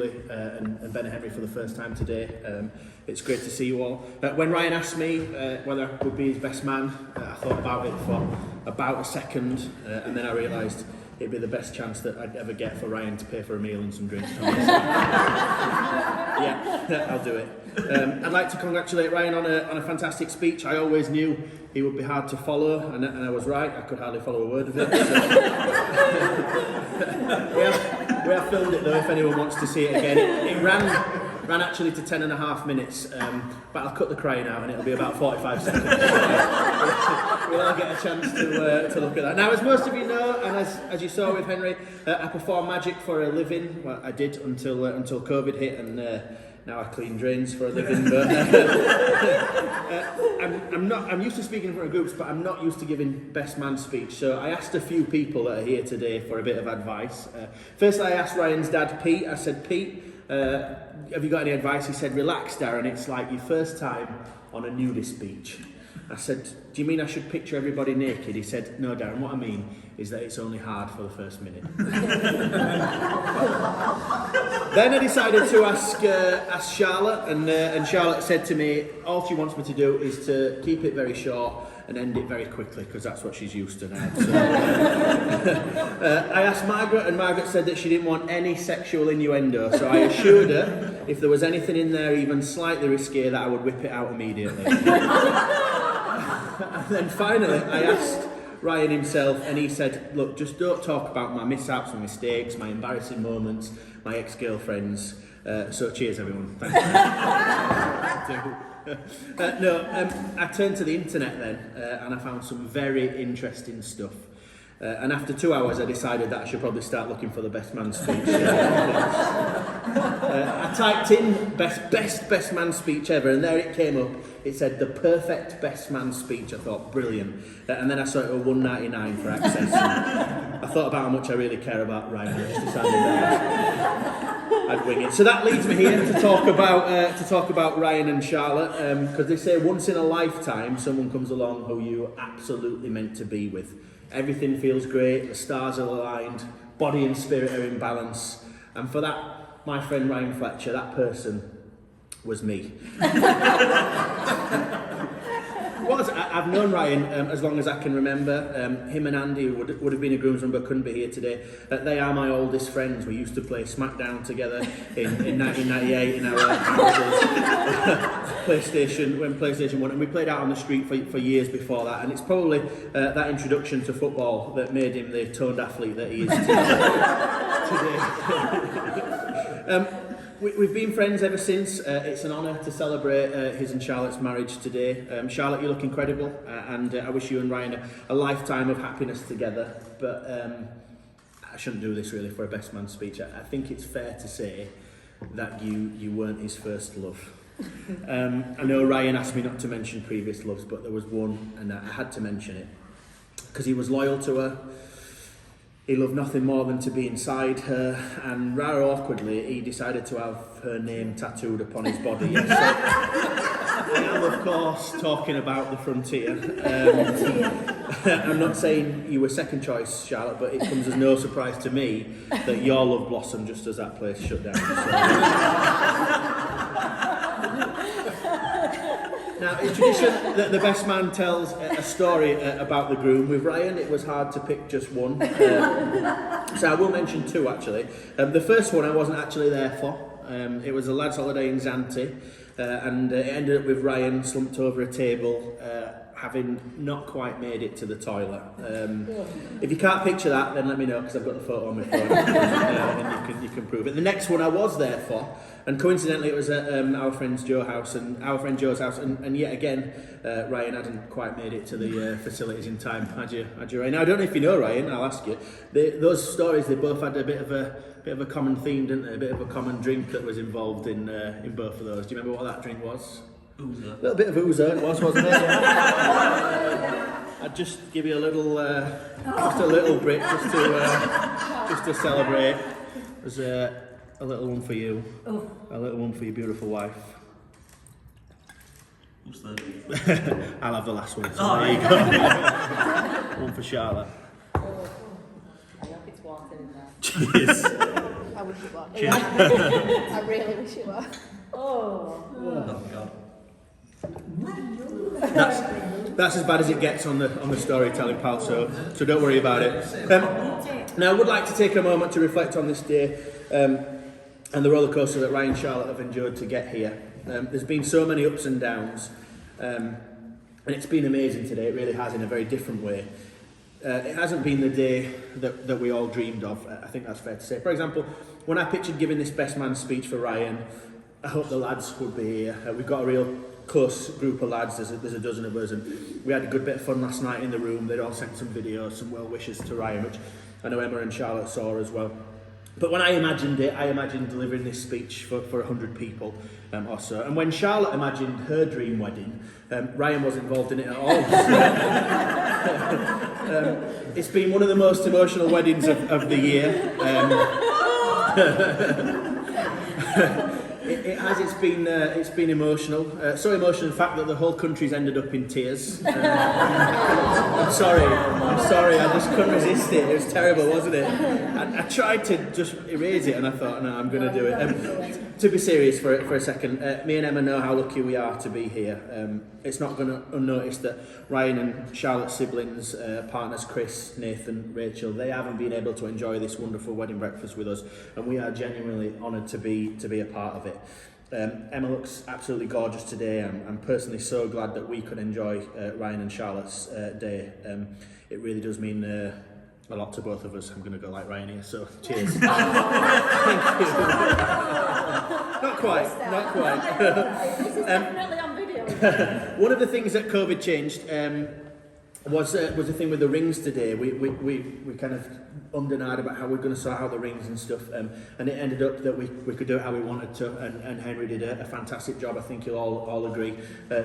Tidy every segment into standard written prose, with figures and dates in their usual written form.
and Ben Henry for the first time today. It's great to see you all. When Ryan asked me whether I would be his best man, I thought about it for about a second, and then I realised it'd be the best chance that I'd ever get for Ryan to pay for a meal and some drinks. Yeah, I'll do it. I'd like to congratulate Ryan on a fantastic speech. I always knew he would be hard to follow, and I was right. I could hardly follow a word of it. So. we have filmed it though, if anyone wants to see it again. It ran actually to 10.5 minutes, but I'll cut the crying out and it'll be about 45 seconds. We'll all get a chance to look at that. Now, as most of you know, and as you saw with Henry, I perform magic for a living. Well, I did until COVID hit, and now I clean drains for a living. But I'm used to speaking in front of groups, but I'm not used to giving best man speech. So I asked a few people that are here today for a bit of advice. First, I asked Ryan's dad, Pete. I said, Pete, have you got any advice? He said, relax, Darren. It's like your first time on a nudist beach. I said, do you mean I should picture everybody naked? He said, no, Darren, what I mean is that it's only hard for the first minute. Then I decided to ask Charlotte, and Charlotte said to me, all she wants me to do is to keep it very short and end it very quickly, because that's what she's used to now. So, I asked Margaret, and Margaret said that she didn't want any sexual innuendo, so I assured her if there was anything in there even slightly risque that I would whip it out immediately. And then finally I asked Ryan himself, and he said, look, just don't talk about my mishaps, my mistakes, my embarrassing moments, my ex-girlfriends. So cheers, everyone. Thank you. I turned to the internet then, and I found some very interesting stuff. And after 2 hours, I decided that I should probably start looking for the best man speech. I typed in best man speech ever, and there it came up. It said the perfect best man speech. I thought, brilliant. And then I saw it at $1.99 for access. I thought about how much I really care about Ryan. I just decided that I'd wing it. So that leads me here to talk about Ryan and Charlotte, because they say once in a lifetime someone comes along who you absolutely meant to be with. Everything feels great, the stars are aligned, body and spirit are in balance, and for that, my friend Ryan Fletcher, that person was me. I've known Ryan as long as I can remember. Him and Andy, who would have been a groomsman but couldn't be here today, they are my oldest friends. We used to play Smackdown together in 1998 in our houses. PlayStation 1, and we played out on the street for years before that, and it's probably that introduction to football that made him the toned athlete that he is today. We've been friends ever since. It's an honour to celebrate his and Charlotte's marriage today. Charlotte, you look incredible, and I wish you and Ryan a lifetime of happiness together. But I shouldn't do this really for a best man speech. I think it's fair to say that you weren't his first love. I know Ryan asked me not to mention previous loves, but there was one, and I had to mention it because he was loyal to her. He loved nothing more than to be inside her, and rather awkwardly, he decided to have her name tattooed upon his body. Yes, so I am, of course, talking about the Frontier. I'm not saying you were second choice, Charlotte, but it comes as no surprise to me that your love blossomed just as that place shut down. So, now, it's tradition that the best man tells a story about the groom. With Ryan, it was hard to pick just one. So I will mention two, actually. The first one I wasn't actually there for. It was a lad's holiday in Zante, and it ended up with Ryan slumped over a table, having not quite made it to the toilet. If you can't picture that, then let me know, because I've got the photo on my phone, and you can prove it. The next one I was there for, and coincidentally it was at our friend Joe's house, and yet again Ryan hadn't quite made it to the facilities in time. Had you, Ryan? Now, I don't know if you know Ryan. I'll ask you. Those stories, they both had a bit of a common theme, didn't they? A bit of a common drink that was involved in both of those. Do you remember what that drink was? Oozer. A little bit of oozer it was, wasn't it? I'd just give you a little, just a little bit, just to celebrate. There's a little one for you, a little one for your beautiful wife. What's that? I'll have the last one. So there you go. One for Charlotte. I hope it's water in there. Cheers. I wish it was. Cheers. I really wish it was. Oh. Oh, God. That's as bad as it gets on the storytelling, pal. So don't worry about it. Now I would like to take a moment to reflect on this day and the roller coaster that Ryan and Charlotte have endured to get here. There's been so many ups and downs, and it's been amazing today. It really has, in a very different way. It hasn't been the day that we all dreamed of. I think that's fair to say. For example, when I pictured giving this best man speech for Ryan, I hope the lads would be here. We've got a real close group of lads. There's a dozen of us, and we had a good bit of fun last night in the room. They'd all sent some videos, some well wishes to Ryan, which I know Emma and Charlotte saw as well. But when I imagined it, I imagined delivering this speech for 100 people or so. And when Charlotte imagined her dream wedding, Ryan wasn't involved in it at all. It's been one of the most emotional weddings of the year. It has. It's been emotional. So emotional, in fact, that the whole country's ended up in tears. I'm sorry. I just couldn't resist it. It was terrible, wasn't it? I tried to just erase it, and I thought, no, I'm going to do it. To be serious for a second, me and Emma know how lucky we are to be here. It's not going to unnoticed that Ryan and Charlotte's siblings, partners Chris, Nathan, Rachel, they haven't been able to enjoy this wonderful wedding breakfast with us, and we are genuinely honoured to be a part of it. Emma looks absolutely gorgeous today. I'm personally so glad that we could enjoy Ryan and Charlotte's day. It really does mean a lot to both of us. I'm going to go like Ryan here, so cheers. Thank you. Not quite. This is definitely on video. One of the things that COVID changed was the thing with the rings today. We kind of ummed and ahed about how we're going to sort out the rings and stuff, and it ended up that we could do it how we wanted to, and Henry did a fantastic job. I think you'll all agree,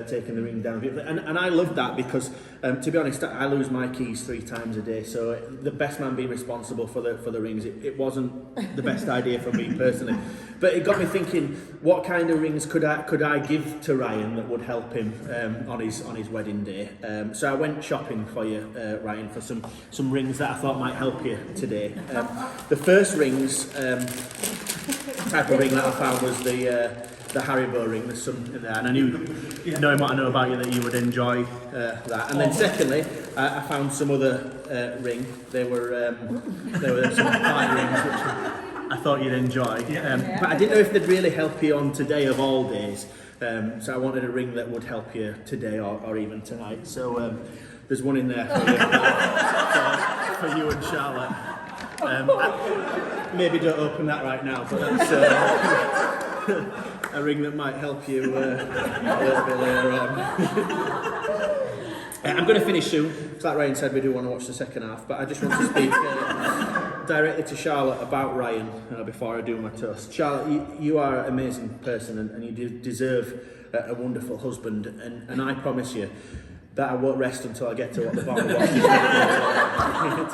taking the ring down. And I loved that because, to be honest, I lose my keys 3 times a day, so the best man being responsible for the rings, it wasn't the best idea for me personally. But it got me thinking, what kind of rings could I give to Ryan that would help him on his wedding day? So I went shopping for you, Ryan, for some rings that I thought might help you today. The first rings type of ring that I found was the Haribo ring. There's some in there, and I knew, knowing what I know about you, that you would enjoy that. And then secondly, I found some other ring. They were some party rings which I thought you'd enjoy, but I didn't know if they'd really help you on today of all days. So I wanted a ring that would help you today or even tonight. So there's one in there for you and Charlotte. Maybe don't open that right now, but that's a ring that might help you a little bit later on. I'm going to finish soon. It's like Ryan said, we do want to watch the second half, but I just want to speak directly to Charlotte about Ryan before I do my toast. Charlotte, you are an amazing person, and you deserve a wonderful husband, and I promise you that I won't rest until I get to what the bottle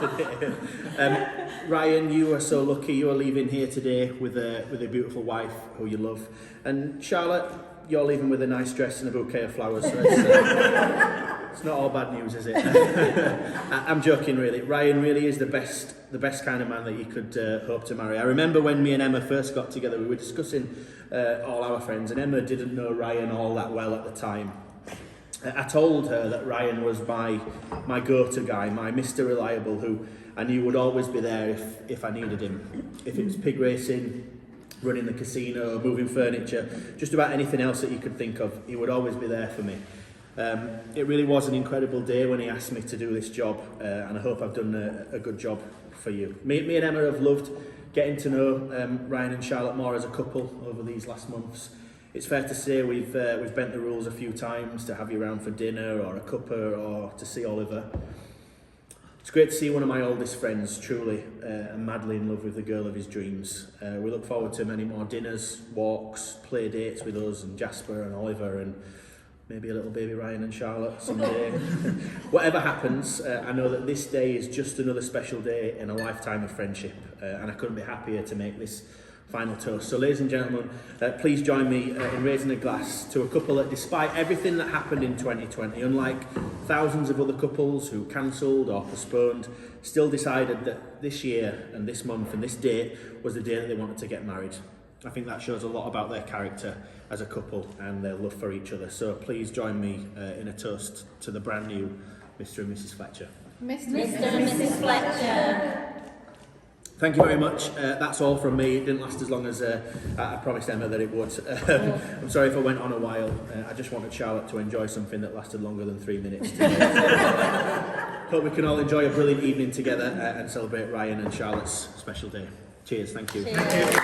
today. Ryan, you are so lucky. You are leaving here today with a beautiful wife who you love, and Charlotte, you're leaving with a nice dress and a bouquet of flowers. So it's not all bad news, is it? I'm joking, really. Ryan really is the best kind of man that you could hope to marry. I remember when me and Emma first got together, we were discussing all our friends, and Emma didn't know Ryan all that well at the time. I told her that Ryan was my go-to guy, my Mr. Reliable, who I knew would always be there if I needed him. If it was pig racing, running the casino, moving furniture, just about anything else that you could think of, he would always be there for me. It really was an incredible day when he asked me to do this job, and I hope I've done a good job for you. Me and Emma have loved getting to know Ryan and Charlotte more as a couple over these last months. It's fair to say we've bent the rules a few times to have you around for dinner or a cuppa or to see Oliver. It's great to see one of my oldest friends truly madly in love with the girl of his dreams. We look forward to many more dinners, walks, play dates with us and Jasper and Oliver and maybe a little baby Ryan and Charlotte someday. Whatever happens, I know that this day is just another special day in a lifetime of friendship, and I couldn't be happier to make this final toast. So ladies and gentlemen, please join me in raising a glass to a couple that, despite everything that happened in 2020, unlike thousands of other couples who cancelled or postponed, still decided that this year and this month and this date was the day that they wanted to get married. I think that shows a lot about their character as a couple and their love for each other. So please join me in a toast to the brand new Mr. and Mrs. Fletcher. Mr. and Mrs. Fletcher. Thank you very much. That's all from me. It didn't last as long as I promised Emma that it would. I'm sorry if I went on a while. I just wanted Charlotte to enjoy something that lasted longer than 3 minutes today. Hope we can all enjoy a brilliant evening together and celebrate Ryan and Charlotte's special day. Cheers. Thank you. Cheers.